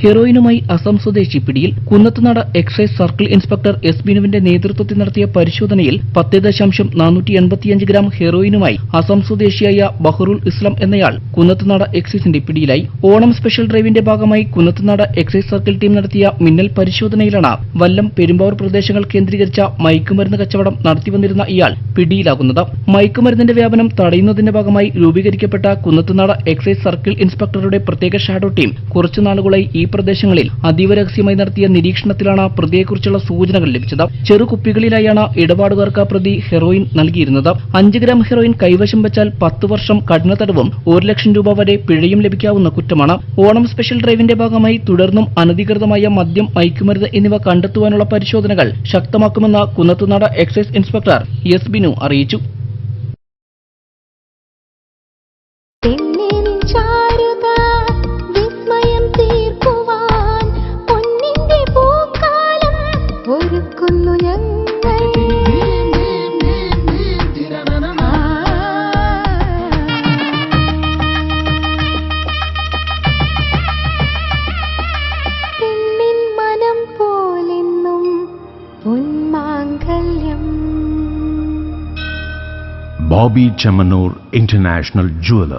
ഹെറോയിനുമായി അസം സ്വദേശി പിടിയിൽ. Kunnathunad excise circle inspector S ബിനുവിന്റെ നേതൃത്വത്തിൽ നടത്തിയ പരിശോധനയിൽ 10.485 ഗ്രാം ഹെറോയിനുമായി അസം സ്വദേശിയായ ബഹറുൽ ഇസ്ലാം എന്നയാൾ കുന്നത്തുനാട് എക്സൈസിന്റെ പിടിയിലായി. ഓണം സ്പെഷ്യൽ ഡ്രൈവിന്റെ ഭാഗമായി കുന്നത്തുനാട് എക്സൈസ് സർക്കിൾ ടീം നടത്തിയ മിന്നൽ പരിശോധനയിലാണ് വല്ലം പെരുമ്പാവൂർ പ്രദേശങ്ങൾ കേന്ദ്രീകരിച്ച മയക്കുമരുന്ന് കച്ചവടം നടത്തിവന്നിരുന്ന ഇയാൾ പിടിയിലാകുന്നത്. മയക്കുമരുന്നിന്റെ വ്യാപനം തടയുന്നതിന്റെ ഭാഗമായി രൂപീകരിക്കപ്പെട്ട കുന്നത്തുനാട് എക്സൈസ് സർക്കിൾ ഇൻസ്പെക്ടറുടെ പ്രത്യേക ഷാഡോ ടീം കുറച്ചുനാളുകളായി ഈ പ്രദേശങ്ങളിൽ അതീവ രഹസ്യമായി നടത്തിയ നിരീക്ഷണത്തിലാണ് പ്രതിയെക്കുറിച്ചുള്ള സൂചനകൾ ലഭിച്ചത്. ചെറുകുപ്പികളിലായാണ് ഇടപാടുകാർക്ക് പ്രതി ഹെറോയിൻ നൽകിയിരുന്നത്. 5 ഗ്രാം ഹെറോയിൻ കൈവശം വെച്ചാൽ 10 വർഷം കഠിന തടവും 1 ലക്ഷം രൂപ വരെ പിഴയും ലഭിക്കാവുന്ന കുറ്റമാണ്. ഓണം സ്പെഷ്യൽ ഡ്രൈവിന്റെ ഭാഗമായി തുടർന്നും അനധികൃതമായ മദ്യം, മയക്കുമരുന്ന് എന്നിവ കണ്ടെത്തുവാനുള്ള പരിശോധനകൾ ശക്തമാക്കുമെന്ന് Kunnathunad excise inspector S Binu അറിയിച്ചു. Bobby Chamanur International Jeweler.